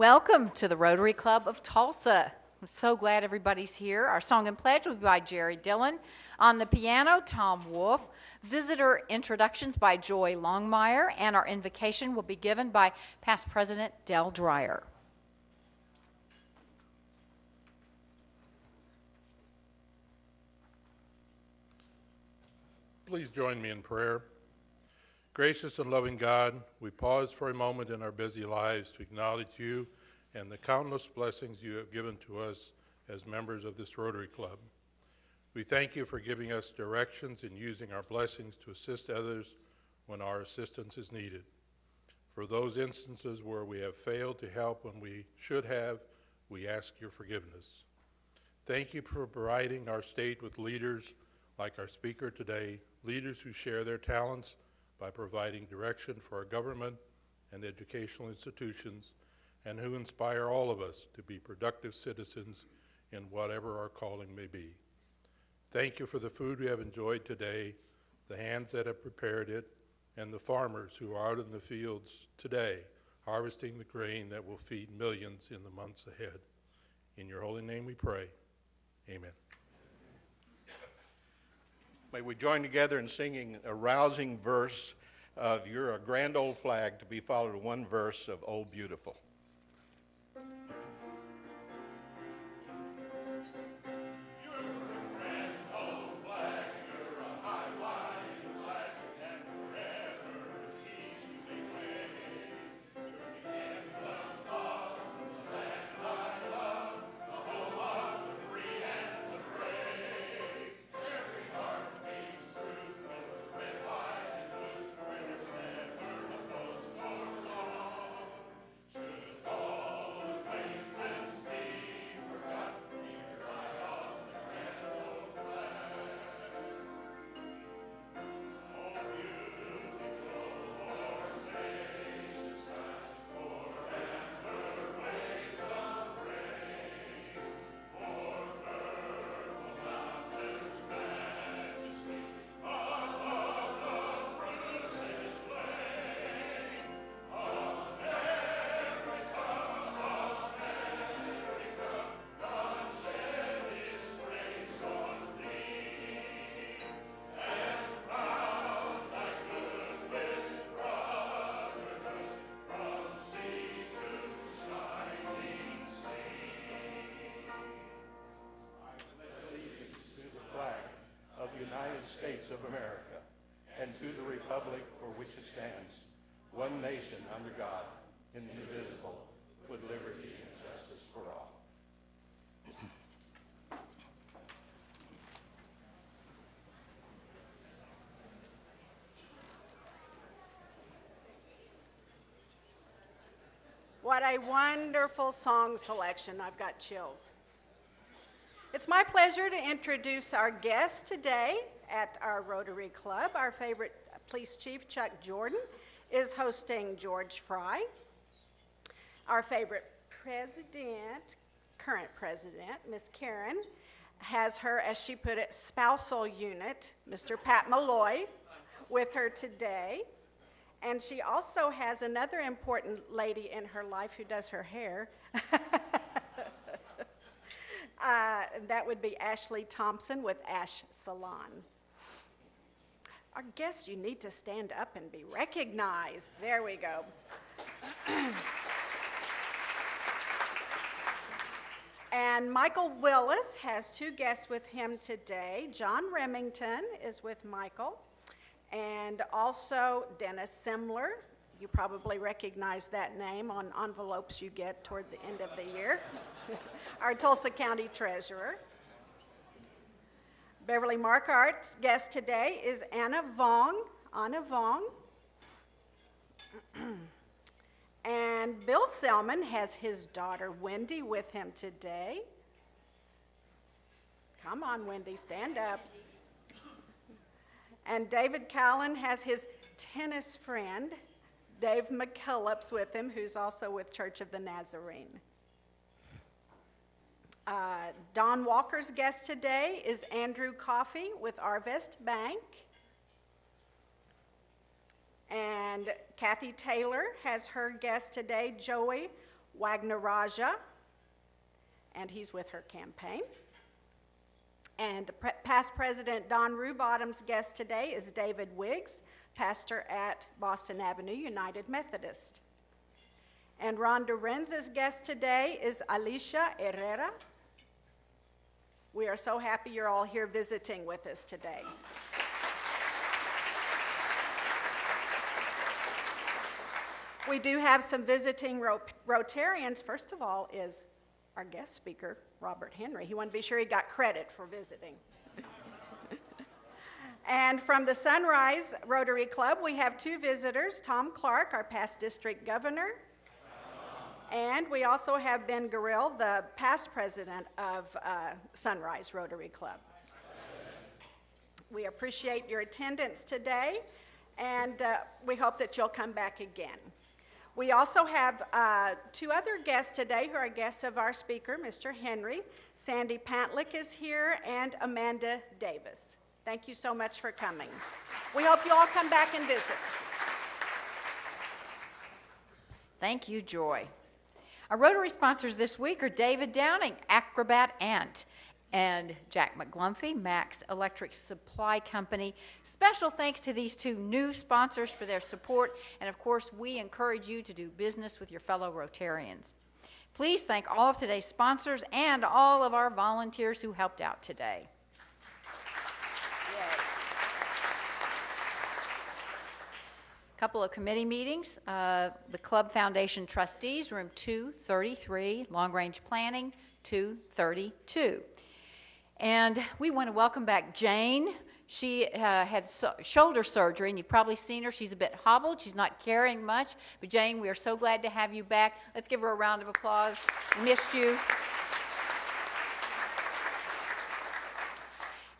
Welcome to the Rotary Club of Tulsa. I'm so glad everybody's here. Our song and pledge will be by Jerry Dillon. On the piano, Tom Wolfe. Visitor introductions by Joy Longmire. And our invocation will be given by past President Del Dreyer. Please join me in prayer. Gracious and loving God, we pause for a moment in our busy lives to acknowledge you and the countless blessings you have given to us as members of this Rotary Club. We thank you for giving us directions and using our blessings to assist others when our assistance is needed. For those instances where we have failed to help when we should have, we ask your forgiveness. Thank you for providing our state with leaders like our speaker today, leaders who share their talents by providing direction for our government and educational institutions, and who inspire all of us to be productive citizens in whatever our calling may be. Thank you for the food we have enjoyed today, the hands that have prepared it, and the farmers who are out in the fields today harvesting the grain that will feed millions in the months ahead. In your holy name we pray. Amen. May we join together in singing a rousing verse of You're a Grand Old Flag, to be followed with one verse of Old Beautiful. United States of America, and to the republic for which it stands, one nation under God, indivisible, with liberty and justice for all. What a wonderful song selection. I've got chills. It's my pleasure to introduce our guest today at our Rotary Club. Our favorite police chief, Chuck Jordan, is hosting George Fry. Our favorite president, current president, Miss Karen, has her, as she put it, spousal unit, Mr. Pat Malloy, with her today. And she also has another important lady in her life who does her hair. That would be Ashley Thompson with Ash Salon. Our guests, you need to stand up and be recognized. There we go. And Michael Willis has two guests with him today. John Remington is with Michael, and also Dennis Simler. You probably recognize that name on envelopes you get toward the end of the year. Our Tulsa County Treasurer. Beverly Markhart's guest today is Anna Vong. And Bill Selman has his daughter Wendy with him today. Come on, Wendy, stand up. And David Callan has his tennis friend, Dave McKellips, with him, who's also with Church of the Nazarene. Don Walker's guest today is Andrew Coffey with Arvest Bank. And Kathy Taylor has her guest today, Joey Wagner Raja, and he's with her campaign. And past President Don Rubottom's guest today is David Wiggs, pastor at Boston Avenue United Methodist. And Rhonda Renz's guest today is Alicia Herrera. We are so happy you're all here visiting with us today. We do have some visiting Rotarians. First of all is our guest speaker, Robert Henry. He wanted to be sure he got credit for visiting. And from the Sunrise Rotary Club, we have two visitors, Tom Clark, our past district governor, and we also have Ben Garill, the past president of Sunrise Rotary Club. We appreciate your attendance today, and we hope that you'll come back again. We also have two other guests today who are guests of our speaker, Mr. Henry. Sandy Pantlick is here, and Amanda Davis. Thank you so much for coming. We hope you all come back and visit. Thank you, Joy. Our Rotary sponsors this week are David Downing, Acrobat Ant, and Jack McGlumphy, Max Electric Supply Company. Special thanks to these two new sponsors for their support, and of course, we encourage you to do business with your fellow Rotarians. Please thank all of today's sponsors and all of our volunteers who helped out today. Couple of committee meetings. The Club Foundation Trustees, room 233, Long Range Planning, 232. And we want to welcome back Jane. She had shoulder surgery, and you've probably seen her. She's a bit hobbled. She's not carrying much. But Jane, we are so glad to have you back. Let's give her a round of applause. We missed you.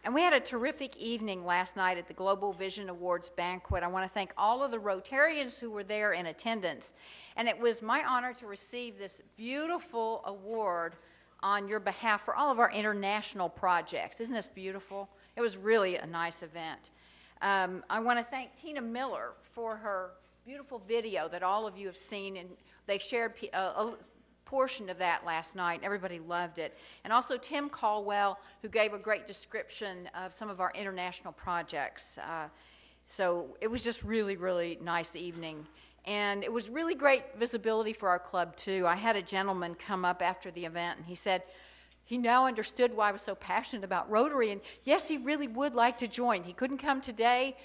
And we had a terrific evening last night at the Global Vision Awards banquet. I want to thank all of the Rotarians who were there in attendance. And it was my honor to receive this beautiful award on your behalf for all of our international projects. Isn't this beautiful? It was really a nice event. I want to thank Tina Miller for her beautiful video that all of you have seen, and they shared a portion of that last night. Everybody loved it. And also Tim Caldwell, who gave a great description of some of our international projects. So it was just really, really nice evening. And it was really great visibility for our club, too. I had a gentleman come up after the event, and he said he now understood why I was so passionate about Rotary, and yes, he really would like to join. He couldn't come today,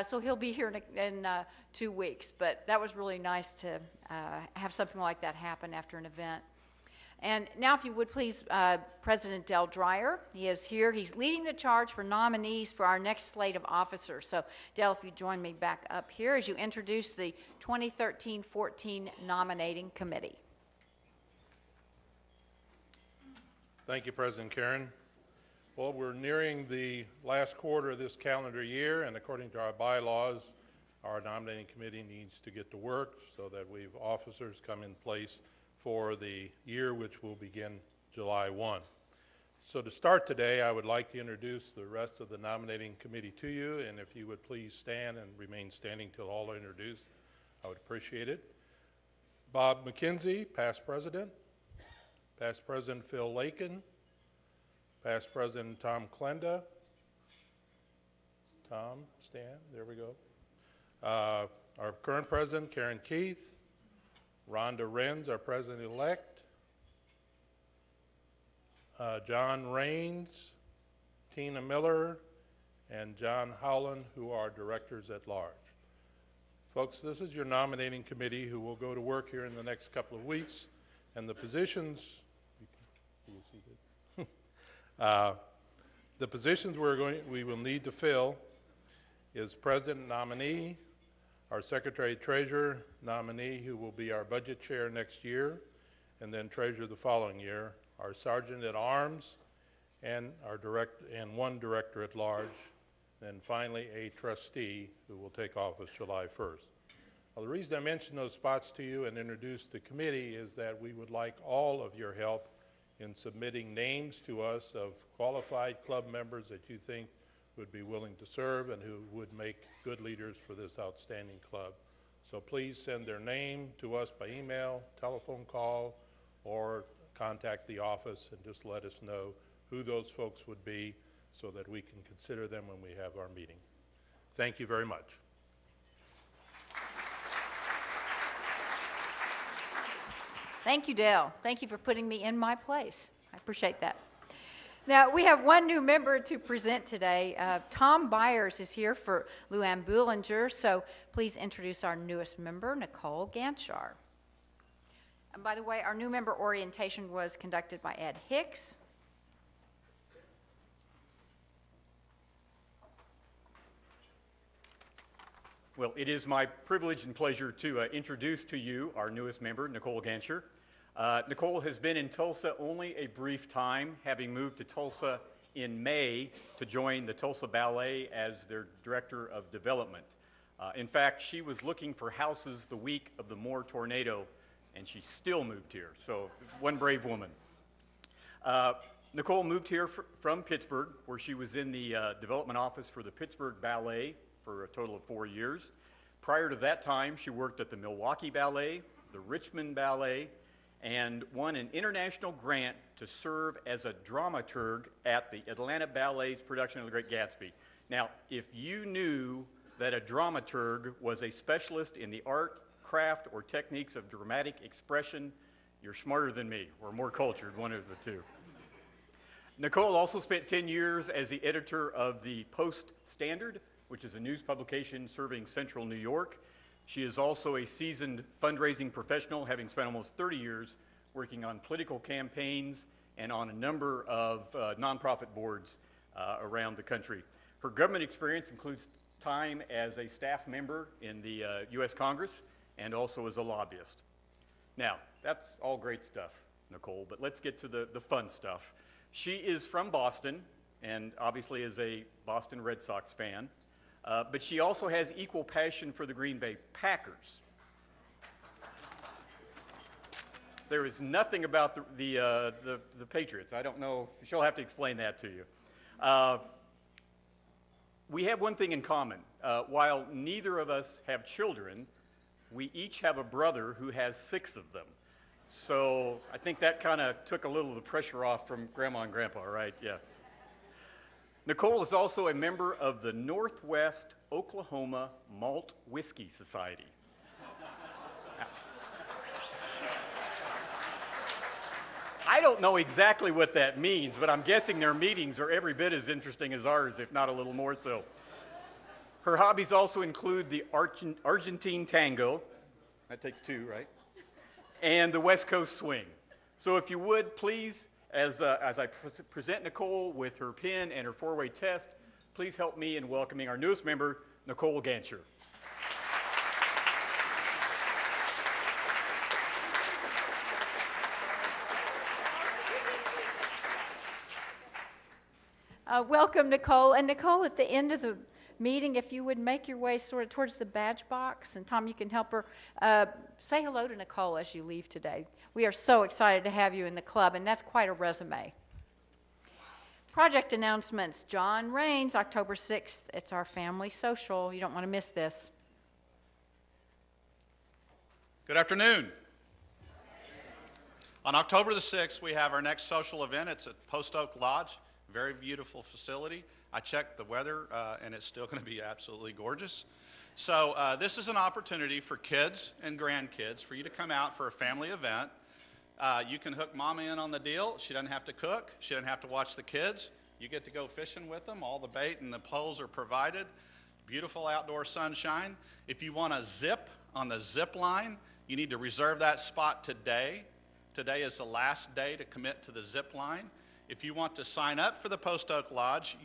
so he'll be here in 2 weeks. But that was really nice to have something like that happen after an event. And now, if you would please, President Del Dreyer, he is here. He's leading the charge for nominees for our next slate of officers. So, Del, if you join me back up here as you introduce the 2013-14 nominating committee. Thank you, President Karen. Well, we're nearing the last quarter of this calendar year, and according to our bylaws, our nominating committee needs to get to work so that we've officers come in place for the year, which will begin July 1. So to start today, I would like to introduce the rest of the nominating committee to you, and if you would please stand and remain standing till all are introduced, I would appreciate it. Bob McKenzie, past president. Past President Phil Lakin. Past President Tom Klenda. Tom, stand, there we go. Our current president, Karen Keith. Rhonda Renz, our president-elect. John Raines, Tina Miller, and John Howland, who are directors at large. Folks, this is your nominating committee who will go to work here in the next couple of weeks, and the positions, the positions we will need to fill is president nominee, our secretary-treasurer nominee, who will be our budget chair next year, and then treasurer the following year, our sergeant-at-arms, and one director at large, and finally a trustee who will take office July 1st. Well, the reason I mention those spots to you and introduce the committee is that we would like all of your help in submitting names to us of qualified club members that you think would be willing to serve and who would make good leaders for this outstanding club. So please send their name to us by email, telephone call, or contact the office and just let us know who those folks would be so that we can consider them when we have our meeting. Thank you very much. Thank you, Dale. Thank you for putting me in my place. I appreciate that. Now, we have one new member to present today. Tom Byers is here for Luann Bullinger, so please introduce our newest member, Nicole Ganchar. And by the way, our new member orientation was conducted by Ed Hicks. Well, it is my privilege and pleasure to introduce to you our newest member, Nicole Ganchar. Nicole has been in Tulsa only a brief time, having moved to Tulsa in May to join the Tulsa Ballet as their Director of Development. In fact, she was looking for houses the week of the Moore tornado, and she still moved here, so one brave woman. Nicole moved here from Pittsburgh, where she was in the development office for the Pittsburgh Ballet for a total of 4 years. Prior to that time, she worked at the Milwaukee Ballet, the Richmond Ballet, and won an international grant to serve as a dramaturg at the Atlanta Ballet's production of The Great Gatsby. Now, if you knew that a dramaturg was a specialist in the art, craft, or techniques of dramatic expression, you're smarter than me, or more cultured, one of the two. Nicole also spent 10 years as the editor of the Post-Standard, which is a news publication serving central New York. She is also a seasoned fundraising professional, having spent almost 30 years working on political campaigns and on a number of nonprofit boards around the country. Her government experience includes time as a staff member in the U.S. Congress and also as a lobbyist. Now, that's all great stuff, Nicole, but let's get to the fun stuff. She is from Boston and obviously is a Boston Red Sox fan. But she also has equal passion for the Green Bay Packers. There is nothing about the Patriots. I don't know. She'll have to explain that to you. We have one thing in common. While neither of us have children, we each have a brother who has 6 of them. So I think that kind of took a little of the pressure off from Grandma and Grandpa, right? Yeah. Nicole is also a member of the Northwest Oklahoma Malt Whiskey Society. I don't know exactly what that means, but I'm guessing their meetings are every bit as interesting as ours, if not a little more so. Her hobbies also include the Argentine tango, that takes 2, right? And the West Coast swing. So if you would, please, as I present Nicole with her pin and her 4-way test, please help me in welcoming our newest member, Nicole Ganchar. Welcome, Nicole. And Nicole, at the end of the meeting, if you would make your way sort of towards the badge box, and Tom, you can help her, say hello to Nicole as you leave today. We are so excited to have you in the club, and that's quite a resume. Project announcements. John Raines, October 6th. It's our family social. You don't want to miss this. Good afternoon. On October the 6th, we have our next social event. It's at Post Oak Lodge, very beautiful facility. I checked the weather, and it's still going to be absolutely gorgeous. So this is an opportunity for kids and grandkids for you to come out for a family event. You can hook Mama in on the deal. She doesn't have to cook. She doesn't have to watch the kids. You get to go fishing with them. All the bait and the poles are provided. Beautiful outdoor sunshine. If you want to zip on the zip line, you need to reserve that spot today. Today is the last day to commit to the zip line. If you want to sign up for the Post Oak Lodge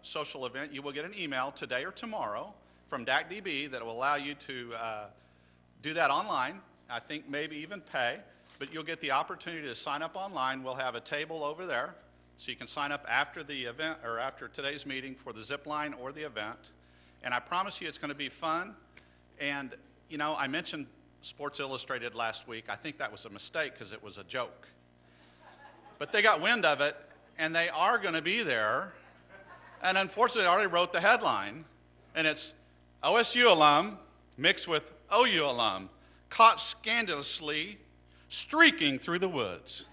social event, you will get an email today or tomorrow from DACDB that will allow you to do that online. I think maybe even pay, but you'll get the opportunity to sign up online. We'll have a table over there, so you can sign up after the event or after today's meeting for the zip line or the event. And I promise you it's going to be fun. And, you know, I mentioned Sports Illustrated last week. I think that was a mistake because it was a joke. But they got wind of it, and they are going to be there. And unfortunately, I already wrote the headline, and it's OSU alum mixed with OU alum, caught scandalously streaking through the woods.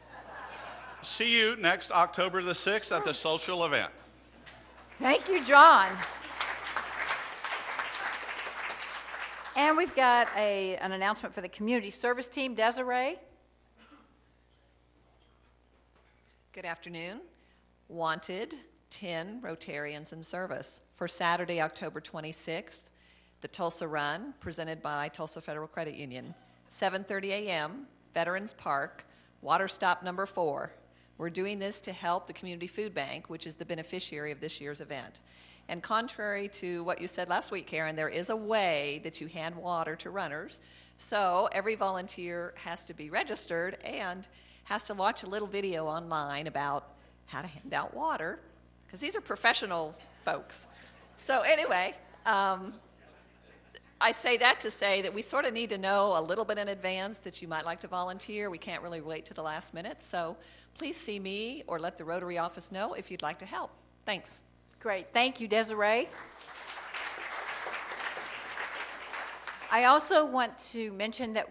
See you next October the 6th at the social event. Thank you, John. And we've got an announcement for the community service team. Desiree? Good afternoon. Wanted 10 Rotarians in service for Saturday, October 26th, the Tulsa Run, presented by Tulsa Federal Credit Union. 7:30 a.m., Veterans Park, water stop number 4. We're doing this to help the Community Food Bank, which is the beneficiary of this year's event. And contrary to what you said last week, Karen, there is a way that you hand water to runners. So every volunteer has to be registered and has to watch a little video online about how to hand out water, because these are professional folks. So anyway, I say that to say that we sort of need to know a little bit in advance that you might like to volunteer. We can't really wait to the last minute. So please see me or let the Rotary office know if you'd like to help. Thanks. Great. Thank you, Desiree. I also want to mention that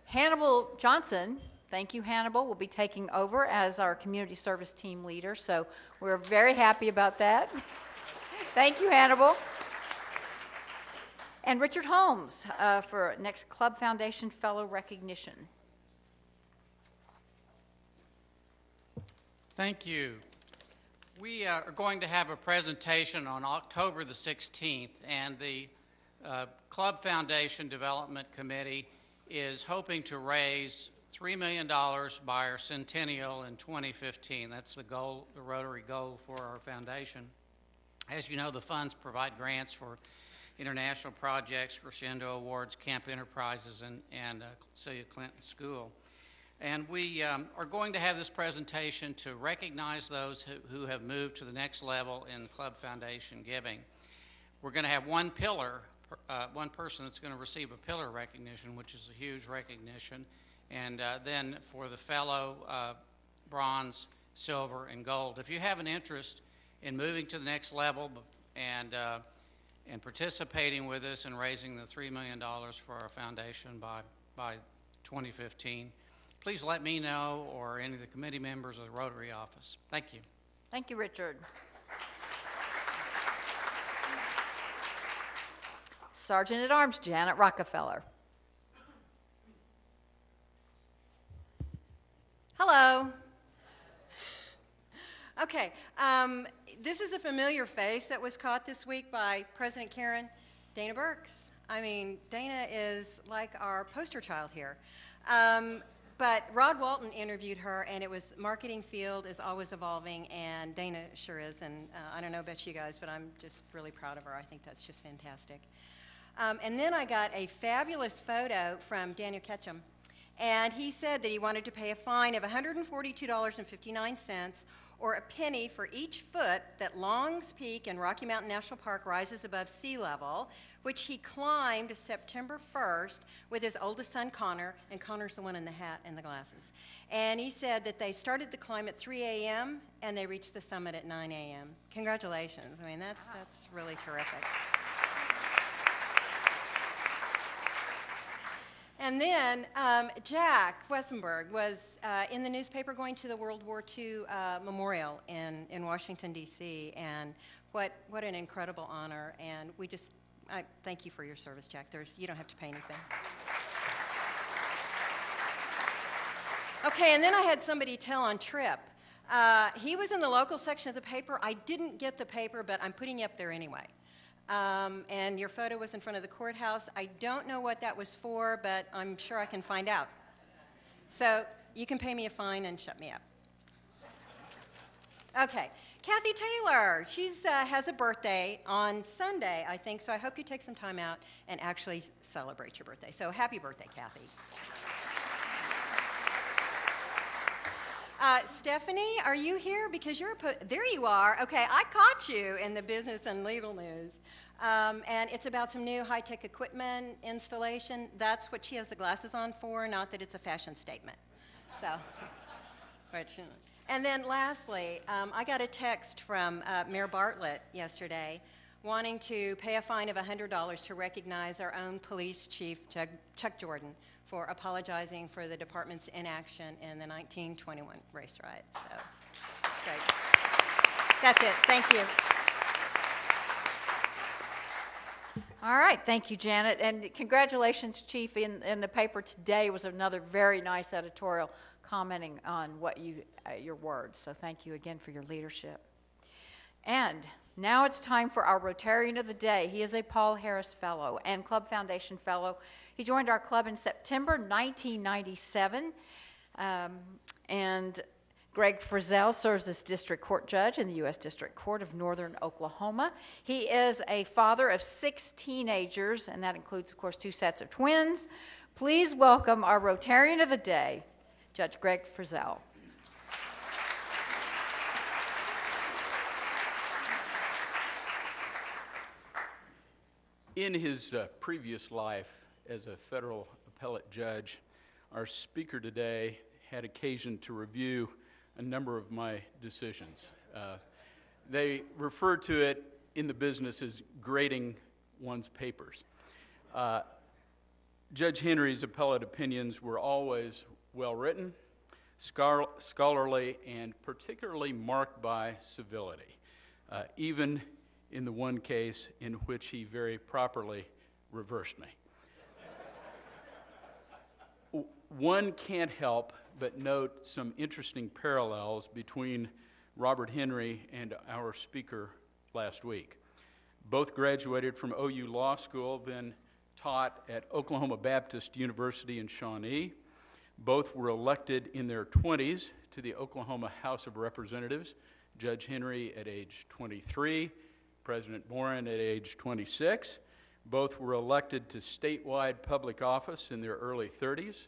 Hannibal Johnson, thank you, Hannibal, will be taking over as our community service team leader. So we're very happy about that. Thank you, Hannibal. And Richard Holmes for next Club Foundation Fellow recognition. Thank you. We are going to have a presentation on October the 16th, and the Club Foundation Development Committee is hoping to raise $3 million by our centennial in 2015. That's the goal, the Rotary goal for our foundation. As you know, the funds provide grants for international projects, crescendo awards, camp enterprises, and Celia Clinton School. And we are going to have this presentation to recognize those who have moved to the next level in Club Foundation giving. We're going to have one person that's going to receive a pillar recognition, which is a huge recognition, and then for the fellow, bronze, silver, and gold. If you have an interest in moving to the next level and participating with us in raising the $3 million for our foundation by 2015, please let me know or any of the committee members of the Rotary office. Thank you. Thank you, Richard. Sergeant at Arms Janet Rockefeller. Hello. Okay, this is a familiar face that was caught this week by President Karen, Dana Burks. I mean, Dana is like our poster child here. But Rod Walton interviewed her, and it was marketing field is always evolving, and Dana sure is. And I don't know about you guys, but I'm just really proud of her. I think that's just fantastic. And then I got a fabulous photo from Daniel Ketchum. And he said that he wanted to pay a fine of $142.59 or a penny for each foot that Long's Peak in Rocky Mountain National Park rises above sea level, which he climbed September 1st with his oldest son, Connor, and Connor's the one in the hat and the glasses. And he said that they started the climb at 3 a.m. and they reached the summit at 9 a.m. Congratulations. I mean, that's really terrific. And then Jack Wesenberg was in the newspaper going to the World War II memorial in Washington, D.C., and what an incredible honor. And I thank you for your service, Jack. You don't have to pay anything. Okay, and then I had somebody tell on Trip. He was in the local section of the paper. I didn't get the paper, but I'm putting you up there anyway. And your photo was in front of the courthouse. I don't know what that was for, but I'm sure I can find out. So you can pay me a fine and shut me up. Okay, Kathy Taylor. She has a birthday on Sunday, I think, so I hope you take some time out and actually celebrate your birthday. So happy birthday, Kathy. Stephanie, are you here? Because there you are. Okay, I caught you in the business and legal news. And it's about some new high-tech equipment installation. That's what she has the glasses on for, not that it's a fashion statement. So, and then lastly, I got a text from Mayor Bartlett yesterday wanting to pay a fine of $100 to recognize our own police chief, Chuck Jordan, for apologizing for the department's inaction in the 1921 race riots. So, great. That's it. Thank you. All right, thank you, Janet, and congratulations, Chief. In the paper today was another very nice editorial commenting on what your words. So thank you again for your leadership. And now it's time for our Rotarian of the Day. He is a Paul Harris Fellow and Club Foundation Fellow. He joined our club in September 1997, and Greg Frizzell serves as district court judge in the U.S. District Court of Northern Oklahoma. He is a father of 6 teenagers, and that includes, of course, 2 sets of twins. Please welcome our Rotarian of the Day, Judge Greg Frizzell. In his previous life as a federal appellate judge, our speaker today had occasion to review a number of my decisions. They refer to it in the business as grading one's papers. Judge Henry's appellate opinions were always well-written, scholarly, and particularly marked by civility, even in the one case in which he very properly reversed me. One can't help but note some interesting parallels between Robert Henry and our speaker last week. Both graduated from OU Law School, then taught at Oklahoma Baptist University in Shawnee. Both were elected in their 20s to the Oklahoma House of Representatives, Judge Henry at age 23, President Boren at age 26. Both were elected to statewide public office in their early 30s.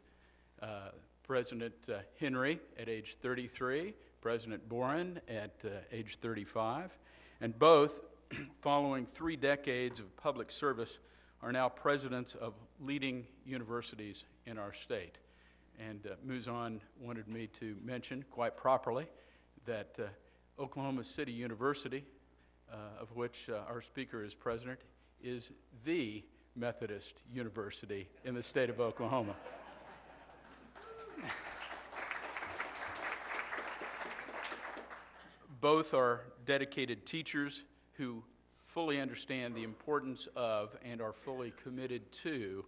President Henry at age 33, President Boren at age 35, and both, following 3 decades of public service, are now presidents of leading universities in our state. And Muzan wanted me to mention, quite properly, that Oklahoma City University, of which our speaker is president, is the Methodist university in the state of Oklahoma. Both are dedicated teachers who fully understand the importance of and are fully committed to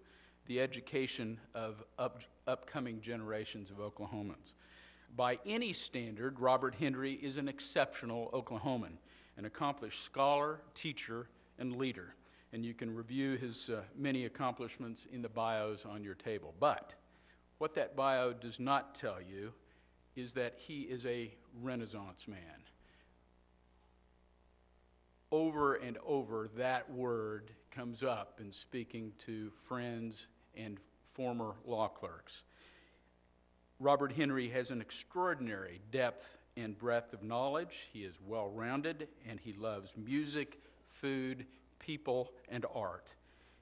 the education of upcoming generations of Oklahomans. By any standard, Robert Henry is an exceptional Oklahoman, an accomplished scholar, teacher, and leader. And you can review his many accomplishments in the bios on your table. But what that bio does not tell you is that he is a Renaissance man. Over and over, that word comes up in speaking to friends and former law clerks. Robert Henry has an extraordinary depth and breadth of knowledge. He is well-rounded, and he loves music, food, people, and art.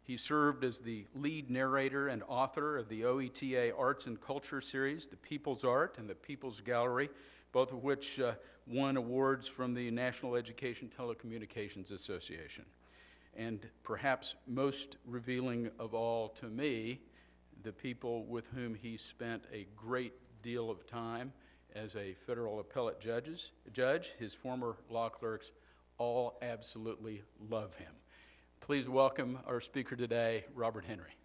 He served as the lead narrator and author of the OETA Arts and Culture series, The People's Art and The People's Gallery, both of which won awards from the National Education Telecommunications Association. And perhaps most revealing of all to me, the people with whom he spent a great deal of time as a federal appellate judge, his former law clerks, all absolutely love him. Please welcome our speaker today, Robert Henry.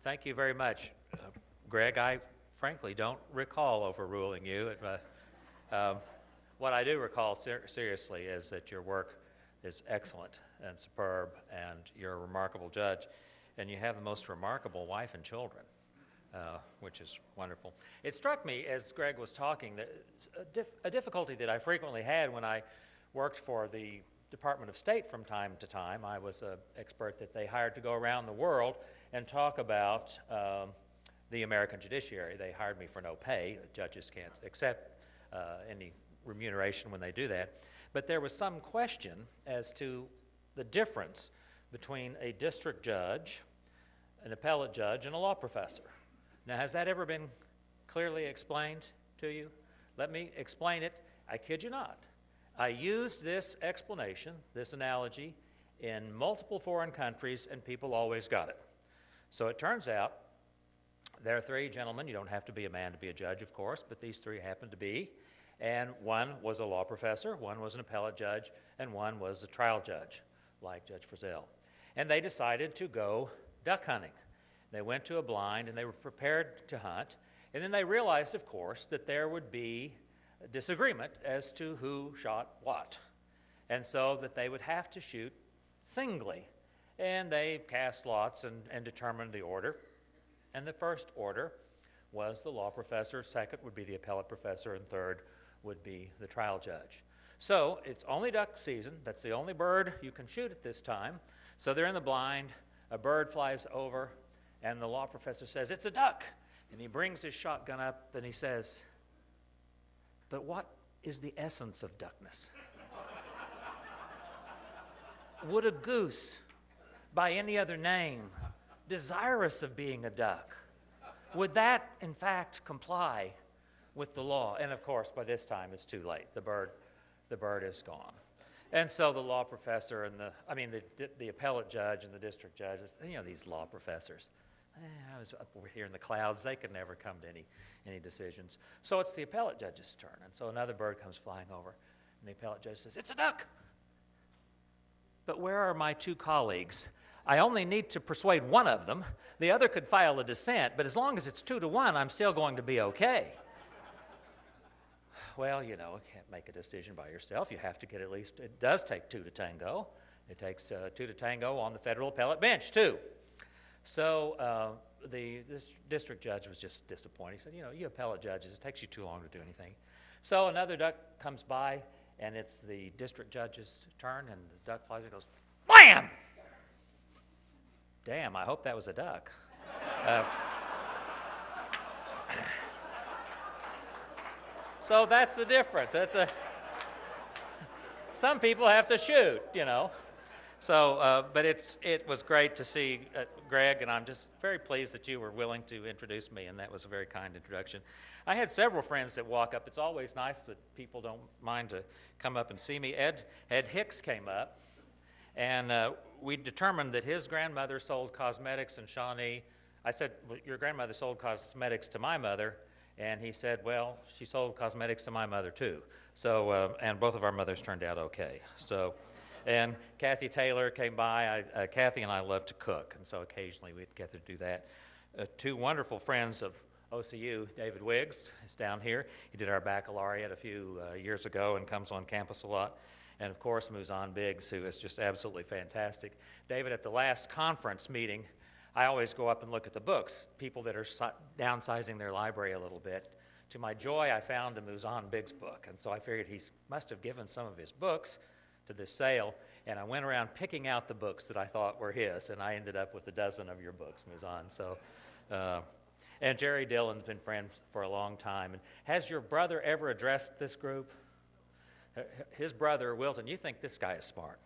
Thank you very much, Greg. I frankly don't recall overruling you. What I do recall seriously is that your work is excellent and superb, and you're a remarkable judge, and you have the most remarkable wife and children, which is wonderful. It struck me as Greg was talking that a difficulty that I frequently had when I worked for the Department of State from time to time. I was an expert that they hired to go around the world and talk about the American judiciary. They hired me for no pay. Judges can't accept any remuneration when they do that. But there was some question as to the difference between a district judge, an appellate judge, and a law professor. Now, has that ever been clearly explained to you? Let me explain it. I kid you not. I used this explanation, this analogy, in multiple foreign countries, and people always got it. So it turns out there are three gentlemen. You don't have to be a man to be a judge, of course, but these three happen to be. And one was a law professor, one was an appellate judge, and one was a trial judge, like Judge Frizzell. And they decided to go duck hunting. They went to a blind, and they were prepared to hunt. And then they realized, of course, that there would be a disagreement as to who shot what. And so that they would have to shoot singly. And they cast lots and determined the order. And the first order was the law professor, second would be the appellate professor, and third would be the trial judge. So it's only duck season. That's the only bird you can shoot at this time. So they're in the blind. A bird flies over, and the law professor says, "It's a duck." And he brings his shotgun up, and he says, "But what is the essence of duckness? Would a goose, by any other name, desirous of being a duck, would that, in fact, comply with the law?" And of course, by this time, it's too late. The bird is gone. And so the law professor and the appellate judge and the district judges, these law professors, I was up over here in the clouds. They could never come to any decisions. So it's the appellate judge's turn. And so another bird comes flying over, and the appellate judge says, "It's a duck." "But where are my two colleagues? I only need to persuade one of them. The other could file a dissent, but as long as it's 2-1, I'm still going to be okay." Well, you can't make a decision by yourself. You have to get at least, it does take two to tango. It takes two to tango on the federal appellate bench, too. So this district judge was just disappointed. He said, "You appellate judges, it takes you too long to do anything." So another duck comes by, and it's the district judge's turn, and the duck flies and goes, wham! Damn, I hope that was a duck. So that's the difference. Some people have to shoot, So, but it was great to see Greg, and I'm just very pleased that you were willing to introduce me, and that was a very kind introduction. I had several friends that walk up. It's always nice that people don't mind to come up and see me. Ed Hicks came up, and we determined that his grandmother sold cosmetics in Shawnee. I said, "Well, your grandmother sold cosmetics to my mother," and he said, "Well, she sold cosmetics to my mother too." So, and both of our mothers turned out okay. So. And Kathy Taylor came by. Kathy and I love to cook, and so occasionally we get together to do that. Two wonderful friends of OCU, David Wiggs is down here. He did our baccalaureate a few years ago and comes on campus a lot. And of course, Muzan Biggs, who is just absolutely fantastic. David, at the last conference meeting, I always go up and look at the books, people that are downsizing their library a little bit. To my joy, I found a Muzan Biggs book, and so I figured he must have given some of his books to this sale, and I went around picking out the books that I thought were his, and I ended up with a dozen of your books, Muzan. So, and Jerry Dillon's been friends for a long time. And has your brother ever addressed this group? His brother, Wilton, you think this guy is smart.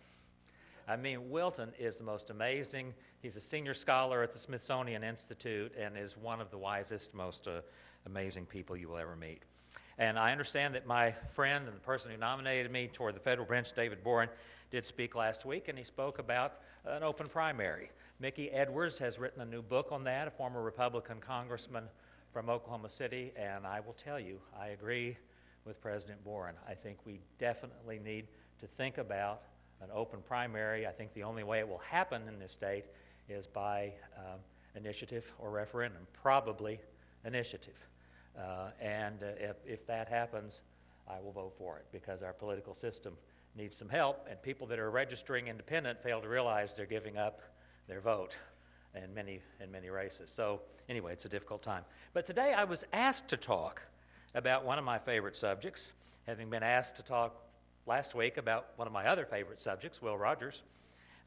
I mean, Wilton is the most amazing. He's a senior scholar at the Smithsonian Institute and is one of the wisest, most amazing people you will ever meet. And I understand that my friend and the person who nominated me toward the federal bench, David Boren, did speak last week, and he spoke about an open primary. Mickey Edwards has written a new book on that, a former Republican congressman from Oklahoma City, and I will tell you, I agree with President Boren. I think we definitely need to think about an open primary. I think the only way it will happen in this state is by initiative or referendum, probably initiative. And if that happens, I will vote for it because our political system needs some help, and people that are registering independent fail to realize they're giving up their vote in many races. So anyway, it's a difficult time. But today I was asked to talk about one of my favorite subjects, having been asked to talk last week about one of my other favorite subjects, Will Rogers,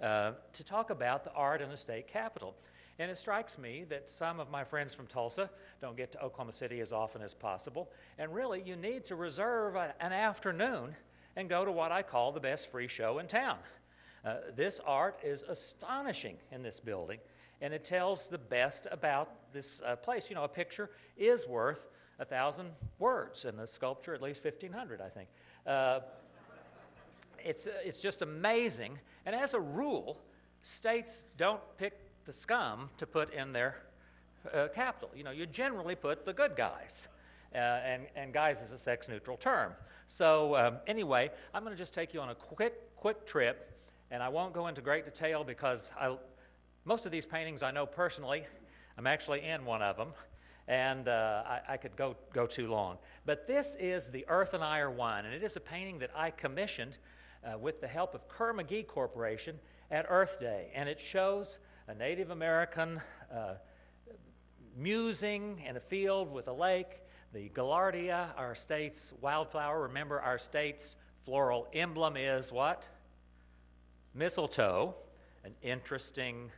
to talk about the art in the state capitol. And it strikes me that some of my friends from Tulsa don't get to Oklahoma City as often as possible. And really, you need to reserve an afternoon and go to what I call the best free show in town. This art is astonishing in this building, and it tells the best about this place. You know, a picture is worth 1,000 words, and the sculpture at least 1,500, I think. It's just amazing. And as a rule, states don't pick the scum to put in their capital. You know, you generally put the good guys, and guys is a sex-neutral term. So anyway, I'm going to just take you on a quick trip, and I won't go into great detail because most of these paintings I know personally. I'm actually in one of them, and I could go too long. But this is The Earth and I Are One, and it is a painting that I commissioned with the help of Kerr-McGee Corporation at Earth Day, and it shows a Native American musing in a field with a lake. The gaillardia, our state's wildflower. Remember, our state's floral emblem is what? Mistletoe, an interesting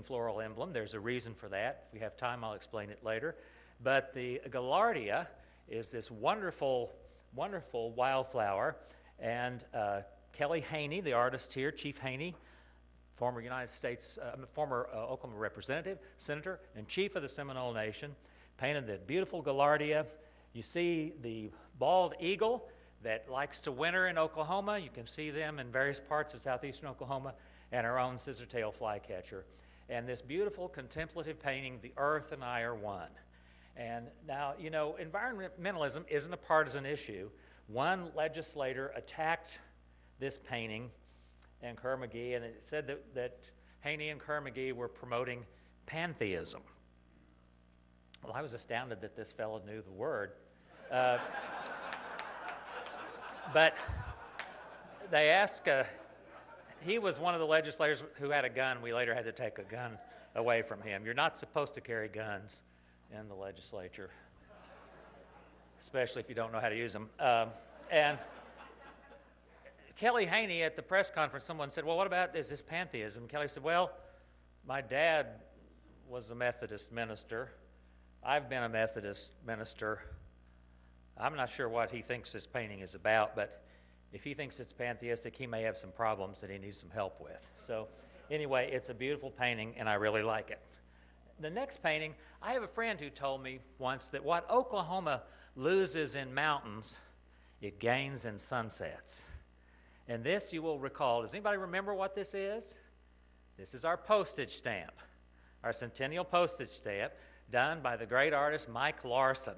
floral emblem. There's a reason for that. If we have time, I'll explain it later. But the gaillardia is this wonderful, wonderful wildflower. And Kelly Haney, the artist here, Chief Haney, former Oklahoma representative, senator, and chief of the Seminole Nation, painted the beautiful gaillardia. You see the bald eagle that likes to winter in Oklahoma. You can see them in various parts of southeastern Oklahoma, and our own scissortail flycatcher. And this beautiful contemplative painting, The Earth and I Are One. And now, you know, environmentalism isn't a partisan issue. One legislator attacked this painting and Kerr-McGee, and it said that Haney and Kerr-McGee were promoting pantheism. Well, I was astounded that this fellow knew the word. But they asked, he was one of the legislators who had a gun. We later had to take a gun away from him. You're not supposed to carry guns in the legislature, especially if you don't know how to use them. And Kelly Haney at the press conference, someone said, well, what about this pantheism? Kelly said, well, my dad was a Methodist minister. I've been a Methodist minister. I'm not sure what he thinks this painting is about, but if he thinks it's pantheistic, he may have some problems that he needs some help with. So anyway, it's a beautiful painting, and I really like it. The next painting, I have a friend who told me once that what Oklahoma loses in mountains, it gains in sunsets. And this you will recall. Does anybody remember what this is? This is our postage stamp, our centennial postage stamp, done by the great artist Mike Larson.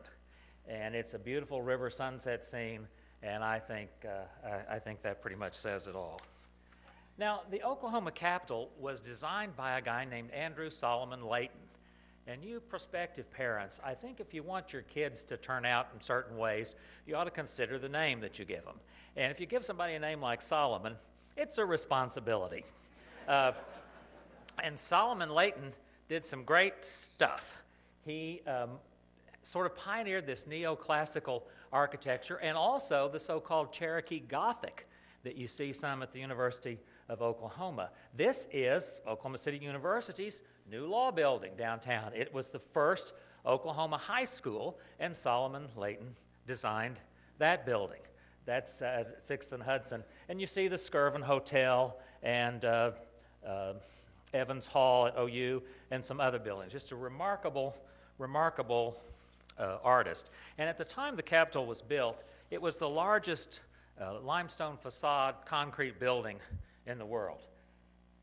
And it's a beautiful river sunset scene, and I think that pretty much says it all. Now, the Oklahoma Capitol was designed by a guy named Andrew Solomon Layton. And you prospective parents, I think if you want your kids to turn out in certain ways, you ought to consider the name that you give them. And if you give somebody a name like Solomon, it's a responsibility. And Solomon Layton did some great stuff. He sort of pioneered this neoclassical architecture and also the so-called Cherokee Gothic that you see some at the University of Oklahoma. This is Oklahoma City University's new law building downtown. It was the first Oklahoma high school, and Solomon Layton designed that building. That's 6th and Hudson. And you see the Skirvin Hotel and Evans Hall at OU and some other buildings. Just a remarkable artist. And at the time the Capitol was built, it was the largest limestone facade concrete building in the world.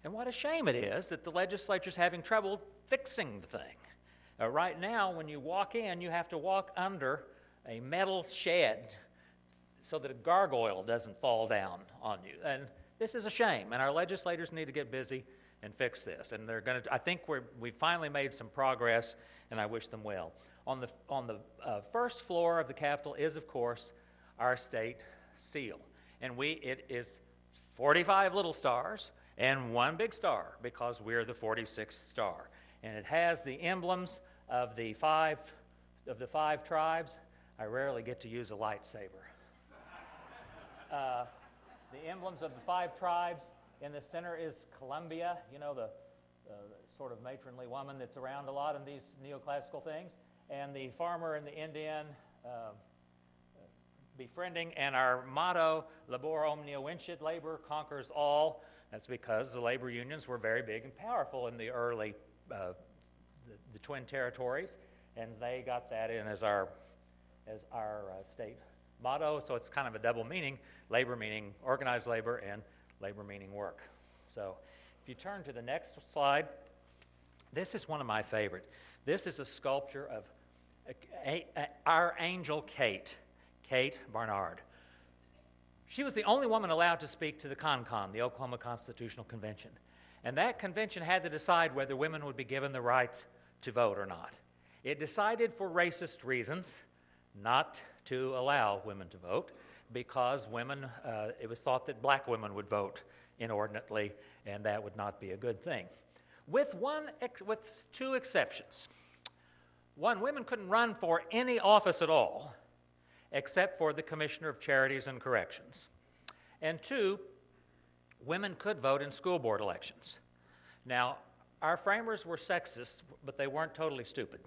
And what a shame it is that the legislature's having trouble fixing the thing. Right now, when you walk in, you have to walk under a metal shed so that a gargoyle doesn't fall down on you. And this is a shame, and our legislators need to get busy and fix this. And they're going to. I think we finally made some progress, and I wish them well. On the first floor of the Capitol is, of course, our state seal, and it is 45 little stars and one big star because we're the 46th star, and it has the emblems of the five tribes. I rarely get to use a lightsaber. The emblems of the 5 tribes. In the center is Columbia, you know, the sort of matronly woman that's around a lot in these neoclassical things, and the farmer and the Indian befriending, and our motto, Labor Omnia Vincit, labor conquers all. That's because the labor unions were very big and powerful in the early, the Twin Territories. and they got that in as our state motto. So it's kind of a double meaning: labor meaning organized labor, and labor meaning work. So if you turn to the next slide, this is one of my favorite. This is a sculpture of our angel Kate Barnard. She was the only woman allowed to speak to the CONCON, the Oklahoma Constitutional Convention. And that convention had to decide whether women would be given the right to vote or not. It decided for racist reasons not to allow women to vote, because women, it was thought that black women would vote inordinately, and that would not be a good thing. With two exceptions. One, women couldn't run for any office at all, except for the Commissioner of Charities and Corrections. And two, women could vote in school board elections. Now, our framers were sexist, but they weren't totally stupid.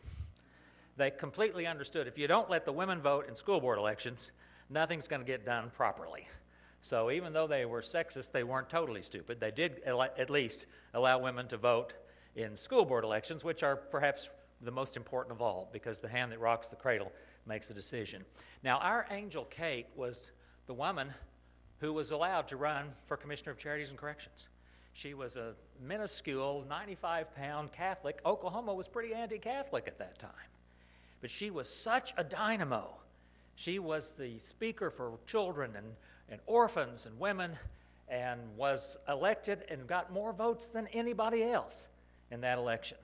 They completely understood if you don't let the women vote in school board elections, nothing's going to get done properly. So even though they were sexist, they weren't totally stupid. They did at least allow women to vote in school board elections, which are perhaps the most important of all, because the hand that rocks the cradle makes a decision. Now, our angel Kate was the woman who was allowed to run for Commissioner of Charities and Corrections. She was a minuscule, 95-pound Catholic. Oklahoma was pretty anti-Catholic at that time. But she was such a dynamo. She was the speaker for children and orphans and women, and was elected and got more votes than anybody else in that election,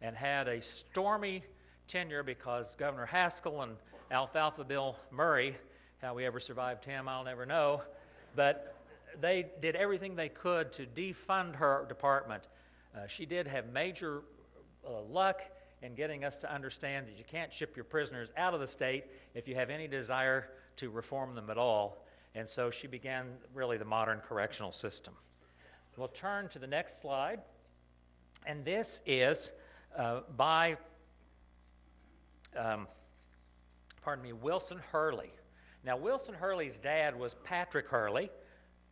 and had a stormy tenure because Governor Haskell and Alfalfa Bill Murray, how we ever survived him, I'll never know, but they did everything they could to defund her department. She did have major luck in getting us to understand that you can't ship your prisoners out of the state if you have any desire to reform them at all. And so she began really the modern correctional system. We'll turn to the next slide. And this is by Wilson Hurley. Now, Wilson Hurley's dad was Patrick Hurley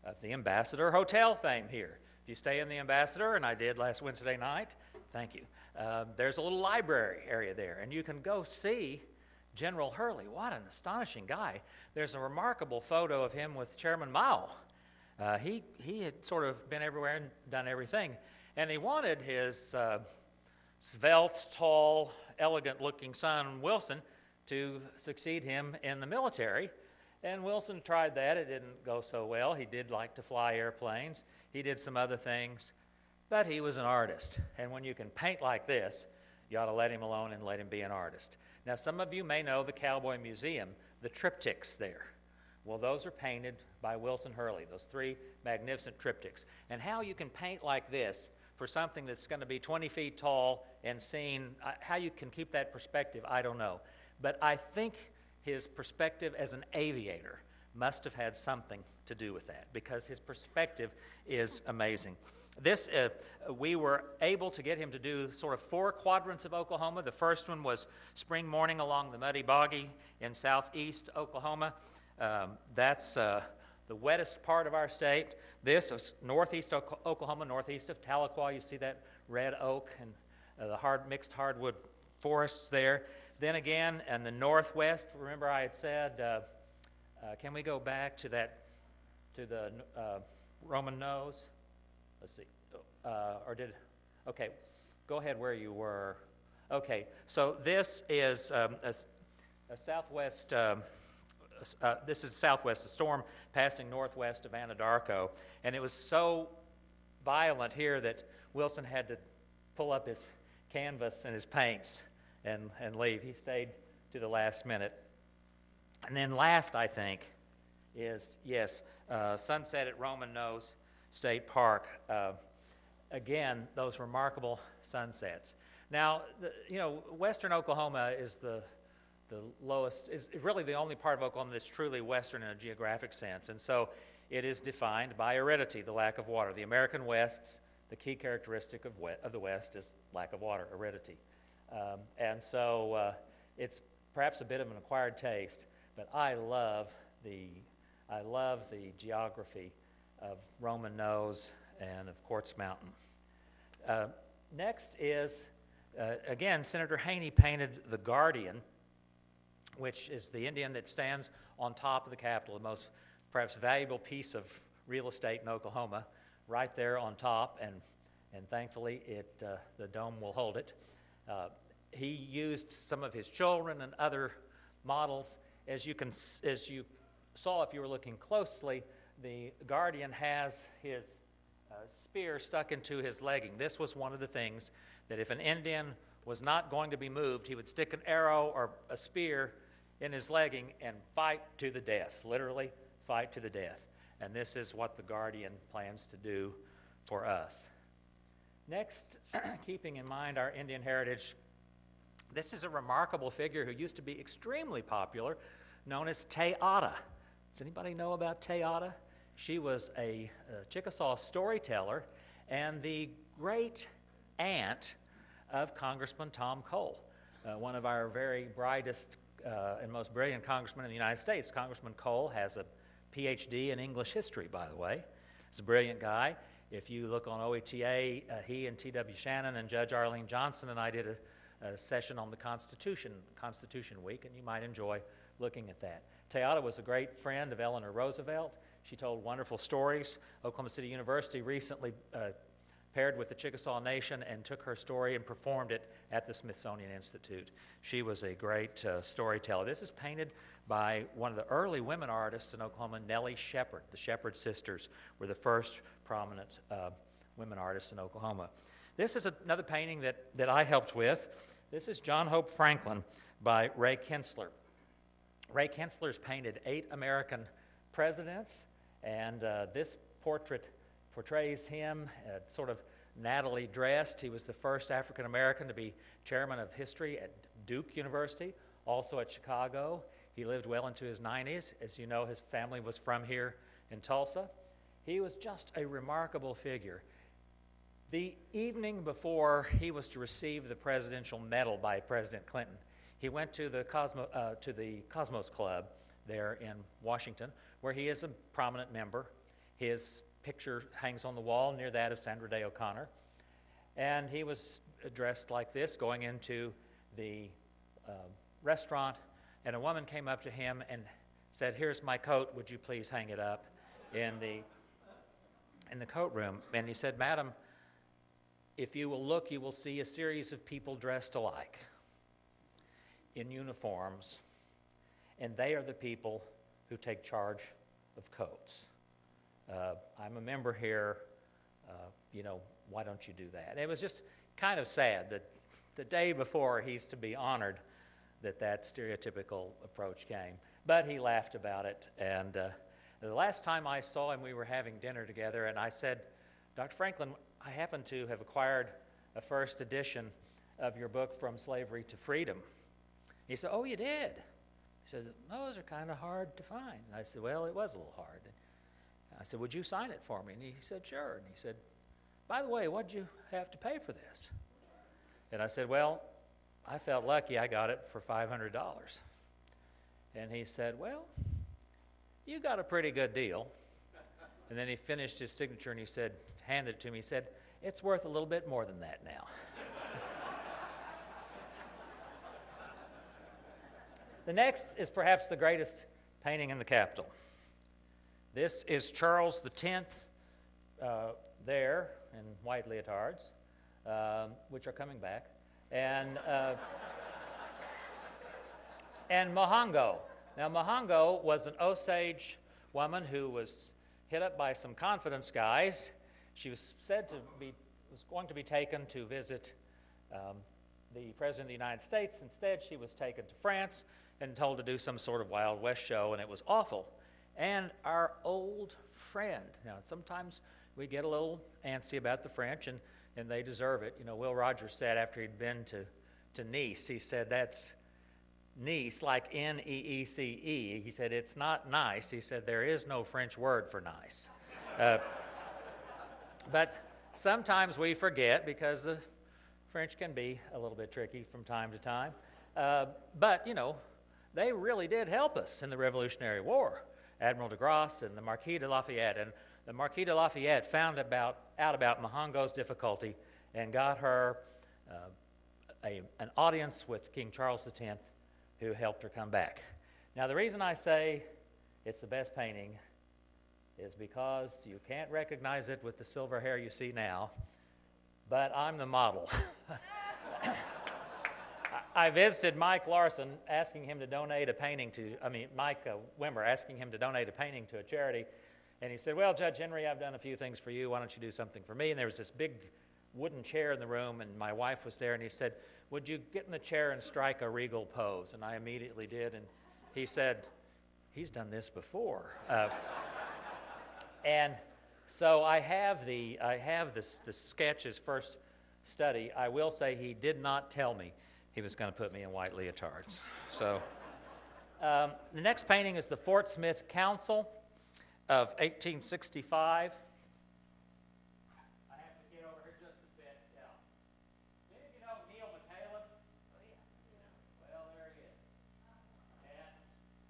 of the Ambassador Hotel fame here. If you stay in the Ambassador, and I did last Wednesday night, thank you, there's a little library area there, and you can go see General Hurley. What an astonishing guy. There's a remarkable photo of him with Chairman Mao. He had sort of been everywhere and done everything, and he wanted his svelte, tall, elegant-looking son, Wilson, to succeed him in the military. And Wilson tried that. It didn't go so well. He did like to fly airplanes. He did some other things, but he was an artist. And when you can paint like this, you ought to let him alone and let him be an artist. Now, some of you may know the Cowboy Museum, the triptychs there. Well, those are painted by Wilson Hurley, those three magnificent triptychs. And how you can paint like this for something that's going to be 20 feet tall and seen, how you can keep that perspective, I don't know. But I think his perspective as an aviator must have had something to do with that, because his perspective is amazing. This, we were able to get him to do sort of 4 quadrants of Oklahoma. The first one was spring morning along the Muddy Boggy in southeast Oklahoma. That's the wettest part of our state. This is northeast Oklahoma, northeast of Tahlequah. You see that red oak and the mixed hardwood forests there. Then again, in the northwest, remember I had said, can we go back to the Roman nose? Let's see, okay, go ahead where you were. Okay, so this is a southwest, this is southwest, a storm passing northwest of Anadarko, and it was so violent here that Wilson had to pull up his canvas and his paints and leave. He stayed to the last minute. And then last, I think, is, yes, sunset at Roman Nose State Park. Again, those remarkable sunsets. Now, western Oklahoma is the lowest, is really the only part of Oklahoma that's truly western in a geographic sense. And so it is defined by aridity, the lack of water. The American West, the key characteristic of the West is lack of water, aridity. And so it's perhaps a bit of an acquired taste, but I love the geography of Roman Nose and of Quartz Mountain. Next is Again, Senator Haney painted the Guardian, which is the Indian that stands on top of the Capitol, the most perhaps valuable piece of real estate in Oklahoma, right there on top, and thankfully the dome will hold it. He used some of his children and other models. As you saw if you were looking closely, the Guardian has his spear stuck into his legging. This was one of the things that if an Indian was not going to be moved, he would stick an arrow or a spear in his legging and fight to the death, literally fight to the death. And this is what the Guardian plans to do for us. Next, keeping in mind our Indian heritage, this is a remarkable figure who used to be extremely popular, known as Te'ata. Does anybody know about Te'ata? She was a Chickasaw storyteller and the great aunt of Congressman Tom Cole, one of our very brightest and most brilliant congressmen in the United States. Congressman Cole has a PhD in English history, by the way. He's a brilliant guy. If you look on OETA, he and T.W. Shannon and Judge Arlene Johnson and I did a session on the Constitution Week, and you might enjoy looking at that. Te'ata was a great friend of Eleanor Roosevelt. She told wonderful stories. Oklahoma City University recently paired with the Chickasaw Nation and took her story and performed it at the Smithsonian Institute. She was a great storyteller. This is painted by one of the early women artists in Oklahoma, Nellie Shepard. The Shepard sisters were the first prominent women artists in Oklahoma. This is another painting that I helped with. This is John Hope Franklin by Ray Kinsler. Ray Kinsler's painted 8 American presidents, and this portrait portrays him sort of nattily dressed. He was the first African American to be chairman of history at Duke University, also at Chicago. He lived well into his 90s. As you know, his family was from here in Tulsa. He was just a remarkable figure. The evening before he was to receive the Presidential Medal by President Clinton, he went to the Cosmos Club there in Washington, where he is a prominent member. His picture hangs on the wall near that of Sandra Day O'Connor. And he was dressed like this, going into the restaurant, and a woman came up to him and said, "Here's my coat, would you please hang it up in the coat room?" And he said, "Madam, if you will look, you will see a series of people dressed alike in uniforms, and they are the people who take charge of coats. I'm a member here, why don't you do that?" And it was just kind of sad that the day before he's to be honored that stereotypical approach came. But he laughed about it, and the last time I saw him, we were having dinner together, and I said, "Dr. Franklin, I happen to have acquired a first edition of your book, From Slavery to Freedom." He said, "Oh, you did?" He said, "Those are kind of hard to find." And I said, "Well, it was a little hard." And I said, "Would you sign it for me?" And he said, "Sure." And he said, "By the way, what'd you have to pay for this?" And I said, "Well, I felt lucky I got it for $500. And he said, "Well, you got a pretty good deal." And then he finished his signature and he said, handed it to me, he said, "It's worth a little bit more than that now." The next is perhaps the greatest painting in the Capitol. This is Charles X there in white leotards, which are coming back, and Mohango. Now, Mohango was an Osage woman who was hit up by some confidence guys. She was said to be, was going to be taken to visit the President of the United States. Instead, she was taken to France and told to do some sort of Wild West show, and it was awful. And our old friend, now sometimes we get a little antsy about the French, and they deserve it. Will Rogers said after he'd been to Nice, he said, "That's Nice, like N-E-E-C-E. He said, "It's not nice." He said, "There is no French word for nice." But sometimes we forget because the French can be a little bit tricky from time to time. But, they really did help us in the Revolutionary War. Admiral de Grasse and the Marquis de Lafayette. And the Marquis de Lafayette found out about Mohango's difficulty and got her an audience with King Charles X, who helped her come back. Now, the reason I say it's the best painting is because you can't recognize it with the silver hair you see now, but I'm the model. I visited Mike Larson, asking him to donate a painting to, Mike Wimmer, asking him to donate a painting to a charity, and he said, well, Judge Henry, I've done a few things for you, why don't you do something for me? And there was this big wooden chair in the room, and my wife was there, and he said, would you get in the chair and strike a regal pose? And I immediately did, and he said, he's done this before. And so I have the sketch, his first study. I will say he did not tell me he was going to put me in white leotards. So the next painting is the Fort Smith Council of 1865. I have to get over here just a bit. Yeah. Did you know Neil McCaleb? Well, there he is. And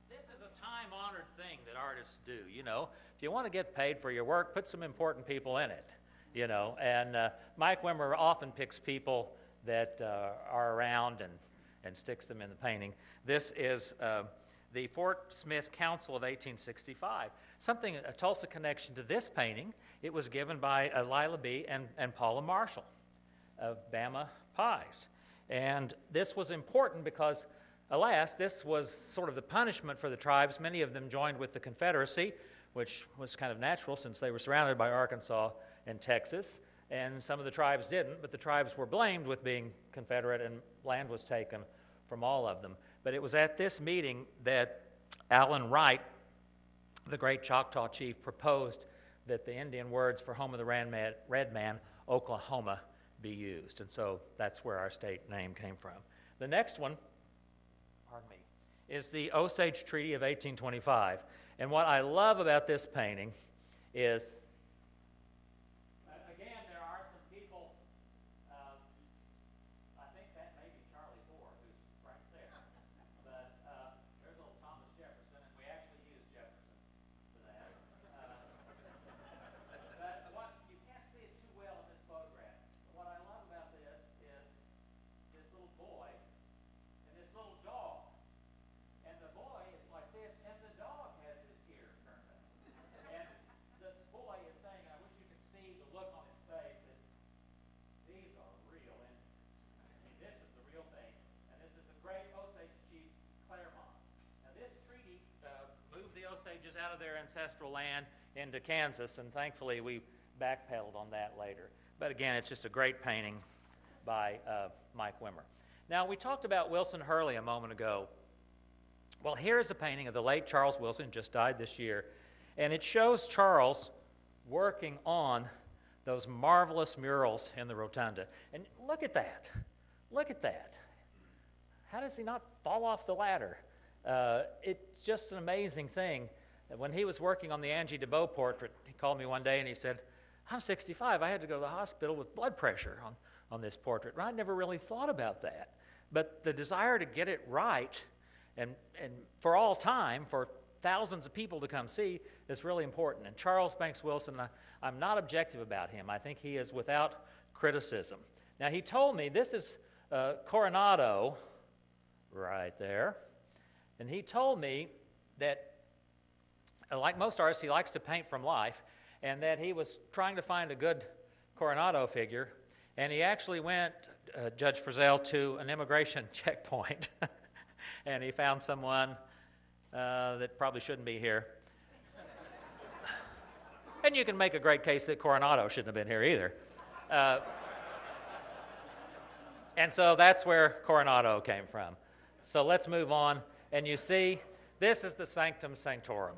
this is a time-honored thing that artists do, you know. If you want to get paid for your work, put some important people in it, you know. And Mike Wimmer often picks people that are around and sticks them in the painting. This is the Fort Smith Council of 1865. Something, a Tulsa connection to this painting, it was given by Lila B. and Paula Marshall of Bama Pies. And this was important because, alas, this was sort of the punishment for the tribes. Many of them joined with the Confederacy, which was kind of natural since they were surrounded by Arkansas and Texas. And some of the tribes didn't, but the tribes were blamed with being Confederate, and land was taken from all of them. But it was at this meeting that Allen Wright, the great Choctaw chief, proposed that the Indian words for home of the red man, Oklahoma, be used. And so that's where our state name came from. The next one, is the Osage Treaty of 1825. And what I love about this painting is, again, there are some people, I think that may be Charlie Ford, who's right there. But there's old Thomas Jefferson, and we actually use Jefferson for that. But what you can't see it too well in this photograph. What I love about this is this little boy and this little dog. And the boy is like this, and the dog has his ear turned up. And this boy is saying, I wish you could see the look on his face. These are real Indians. I mean, this is the real thing. And this is the great Osage chief, Claremont. Now, this treaty moved the Osages out of their ancestral land into Kansas, and thankfully we backpedaled on that later. But again, it's just a great painting by Mike Wimmer. Now, we talked about Wilson Hurley a moment ago. Well, here is a painting of the late Charles Wilson, just died this year, and it shows Charles working on those marvelous murals in the rotunda. And look at that. Look at that. How does he not fall off the ladder? It's just an amazing thing. When he was working on the Angie DeBow portrait, he called me one day and he said, I'm 65. I had to go to the hospital with blood pressure on this portrait. And I never really thought about that. But the desire to get it right and for all time, for thousands of people to come see, is really important. And Charles Banks Wilson, I'm not objective about him. I think he is without criticism. Now, he told me, this is Coronado right there, and he told me that, like most artists, he likes to paint from life, and that he was trying to find a good Coronado figure, and he actually went, Judge Frizzell, to an immigration checkpoint. And he found someone that probably shouldn't be here. And you can make a great case that Coronado shouldn't have been here either. And so that's where Coronado came from. So let's move on. And you see, this is the Sanctum Sanctorum,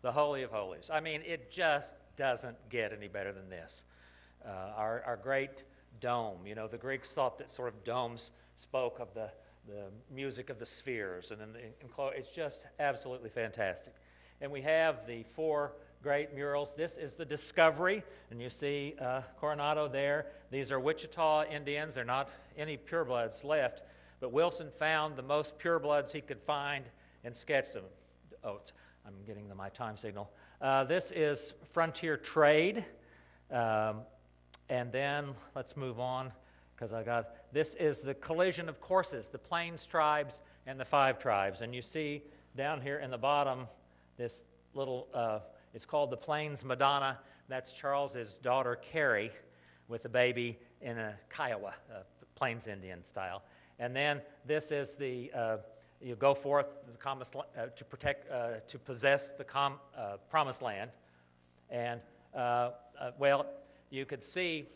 the Holy of Holies. I mean, it just doesn't get any better than this. Our great dome, you know, the Greeks thought that sort of domes spoke of the music of the spheres, and it's just absolutely fantastic. And we have the four great murals. This is the Discovery, and you see Coronado there. These are Wichita Indians. There are not any purebloods left, but Wilson found the most purebloods he could find and sketched them. Oh, I'm getting my time signal. This is Frontier Trade, and then let's move on. because this is the collision of courses, the Plains tribes and the 5 tribes. And you see down here in the bottom this little, it's called the Plains Madonna. That's Charles's daughter, Carrie, with the baby in a Kiowa, Plains Indian style. And then this is the, you go forth to possess the promised land. And, well, you could see,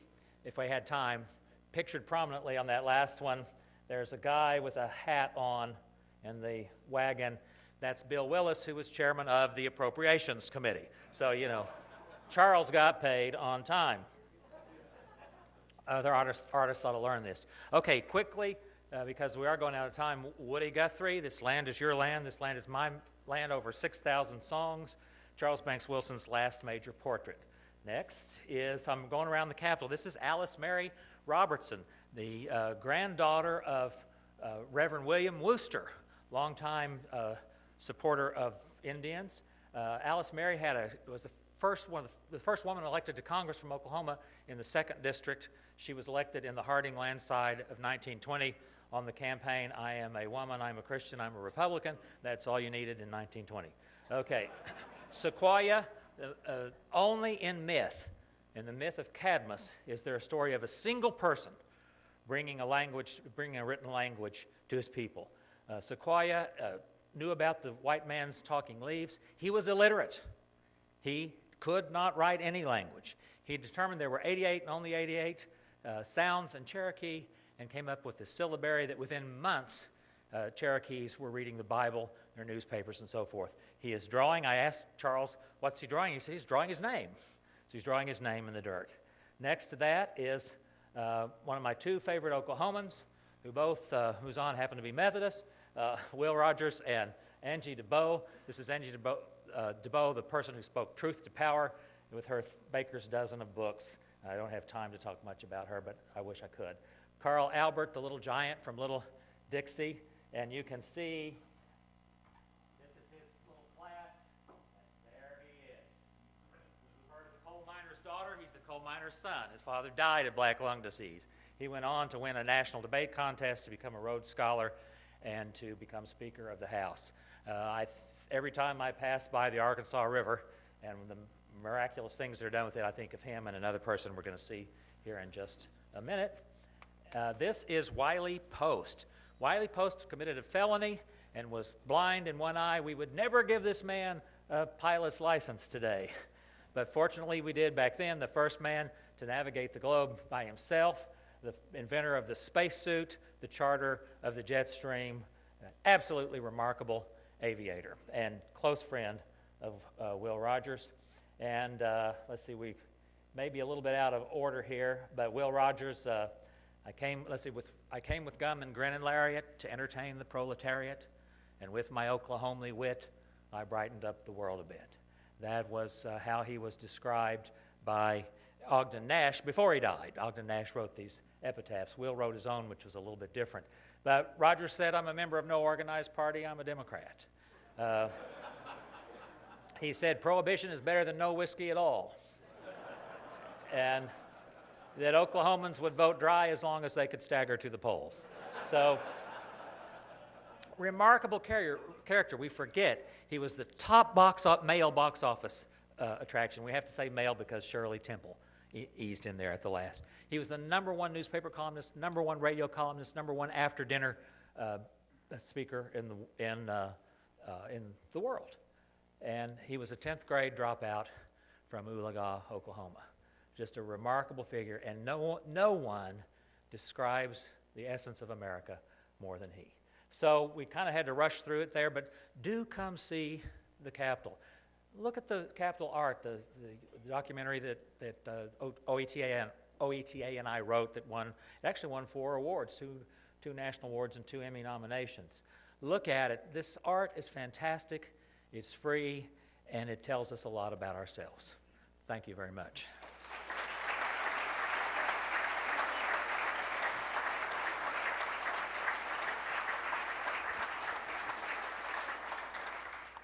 if we had time, pictured prominently on that last one, there's a guy with a hat on in the wagon. That's Bill Willis, who was chairman of the Appropriations Committee. So, you know, Charles got paid on time. Other artists ought to learn this. Okay, quickly, because we are going out of time, Woody Guthrie, this land is your land, this land is my land, over 6,000 songs. Charles Banks Wilson's last major portrait. Next is, I'm going around the Capitol. This is Alice Mary Robertson, the granddaughter of Reverend William Wooster, longtime supporter of Indians. Alice Mary was the first woman elected to Congress from Oklahoma in the 2nd District. She was elected in the Harding landslide of 1920 on the campaign, I am a woman, I'm a Christian, I'm a Republican. That's all you needed in 1920. Okay, Sequoyah, only in the myth of Cadmus, is there a story of a single person bringing a written language to his people. Sequoyah knew about the white man's talking leaves. He was illiterate. He could not write any language. He determined there were 88 and only 88 sounds in Cherokee, and came up with a syllabary that within months Cherokees were reading the Bible, their newspapers, and so forth. He is drawing. I asked Charles, what's he drawing? He said he's drawing his name. So he's drawing his name in the dirt. Next to that is one of my 2 favorite Oklahomans, whose aunt happened to be Methodist, Will Rogers and Angie DeBow. This is Angie DeBow, the person who spoke truth to power with her baker's dozen of books. I don't have time to talk much about her, but I wish I could. Carl Albert, the little giant from Little Dixie, and you can see this is his little class. There he is. We've heard of the coal miner's daughter. He's the coal miner's son. His father died of black lung disease. He went on to win a national debate contest, to become a Rhodes Scholar, and to become Speaker of the House. Every time I pass by the Arkansas River and the miraculous things that are done with it, I think of him and another person we're going to see here in just a minute. This is Wiley Post. Wiley Post committed a felony and was blind in one eye. We would never give this man a pilot's license today. But fortunately we did back then, the first man to navigate the globe by himself, the inventor of the spacesuit, the charter of the jet stream, an absolutely remarkable aviator and close friend of Will Rogers. And let's see, we may be a little bit out of order here, but Will Rogers, I came with gum and grin and lariat to entertain the proletariat, and with my Oklahoma wit, I brightened up the world a bit. That was how he was described by Ogden Nash before he died. Ogden Nash wrote these epitaphs. Will wrote his own, which was a little bit different. But Rogers said, I'm a member of no organized party, I'm a Democrat. He said, prohibition is better than no whiskey at all. And that Oklahomans would vote dry as long as they could stagger to the polls. So, remarkable character. We forget he was the top male box office attraction. We have to say male because Shirley Temple eased in there at the last. He was the #1 newspaper columnist, #1 radio columnist, #1 after-dinner speaker in the world. And he was a 10th grade dropout from Oologah, Oklahoma. Just a remarkable figure, and no one describes the essence of America more than he. So we kind of had to rush through it there, but do come see the Capitol. Look at the Capitol art, the documentary that OETA and I wrote that it actually won 4 awards, two national awards and 2 Emmy nominations. Look at it. This art is fantastic, it's free, and it tells us a lot about ourselves. Thank you very much.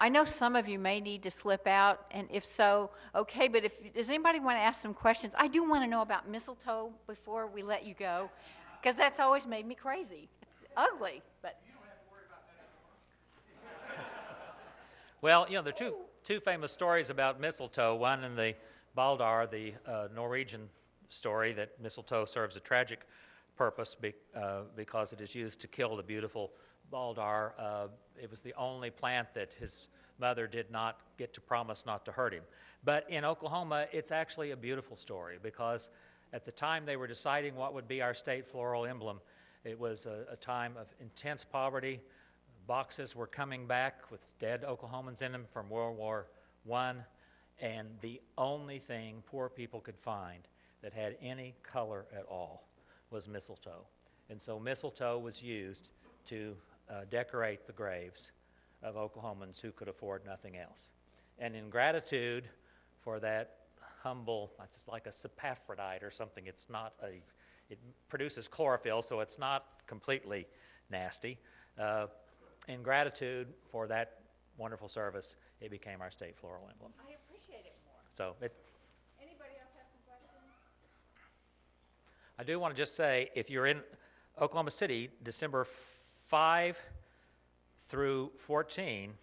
I know some of you may need to slip out, and if so, okay, but does anybody want to ask some questions? I do want to know about mistletoe before we let you go. because that's always made me crazy. It's ugly, but Well, you know, there are two famous stories about mistletoe. One in the Baldar, the Norwegian story, that mistletoe serves a tragic purpose because it is used to kill the beautiful Baldar. It was the only plant that his mother did not get to promise not to hurt him. But in Oklahoma, it's actually a beautiful story because at the time they were deciding what would be our state floral emblem, it was a time of intense poverty. Boxes were coming back with dead Oklahomans in them from World War I, and the only thing poor people could find that had any color at all was mistletoe. And so mistletoe was used to decorate the graves of Oklahomans who could afford nothing else. And in gratitude for that humble, it's like a sapaphrodite or something, it produces chlorophyll, so it's not completely nasty. In gratitude for that wonderful service, it became our state floral emblem. I appreciate it more. So Anybody else have some questions? I do want to just say, if you're in Oklahoma City, December 5 through 14,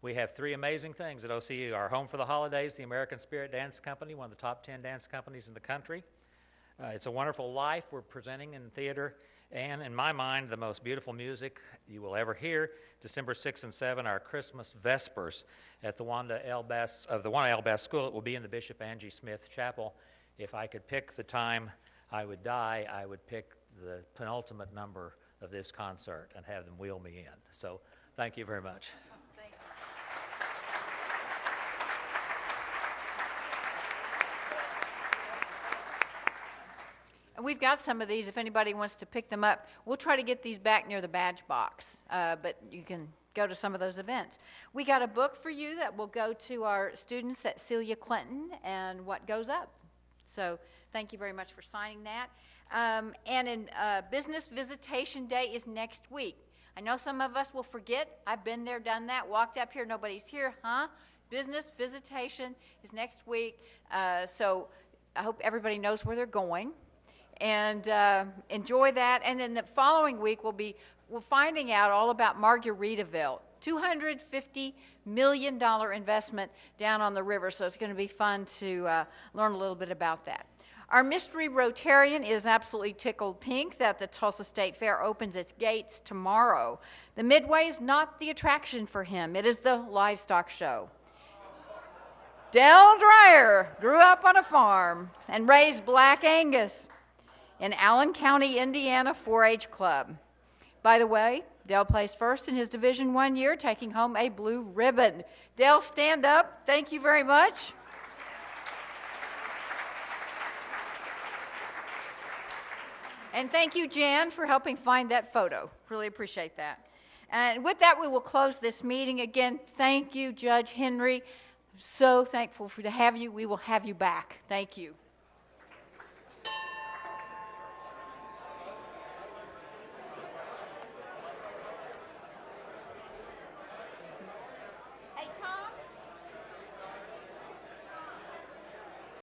we have 3 amazing things at OCU. Our Home for the Holidays, the American Spirit Dance Company, one of the top 10 dance companies in the country. It's a Wonderful Life we're presenting in theater, and in my mind, the most beautiful music you will ever hear. December 6 and 7, our Christmas Vespers at the Wanda L. Bass School. It will be in the Bishop Angie Smith Chapel. If I could pick the time I would die, I would pick the penultimate number of this concert and have them wheel me in. So thank you very much. And we've got some of these if anybody wants to pick them up. We'll try to get these back near the badge box, but you can go to some of those events. We got a book for you that will go to our students at Celia Clinton and What Goes Up. So thank you very much for signing that. Business Visitation Day is next week. I know some of us will forget. I've been there, done that, walked up here, nobody's here, huh? Business Visitation is next week. So I hope everybody knows where they're going. And enjoy that. And then the following week we're finding out all about Margaritaville, $250 million investment down on the river. So it's going to be fun to learn a little bit about that. Our mystery Rotarian is absolutely tickled pink that the Tulsa State Fair opens its gates tomorrow. The Midway is not the attraction for him. It is the livestock show. Del Dreyer grew up on a farm and raised Black Angus in Allen County, Indiana 4-H Club. By the way, Dale placed first in his Division I year, taking home a blue ribbon. Dale, stand up. Thank you very much. And thank you, Jan, for helping find that photo. Really appreciate that. And with that, we will close this meeting. Again, thank you, Judge Henry. So thankful to have you. We will have you back. Thank you.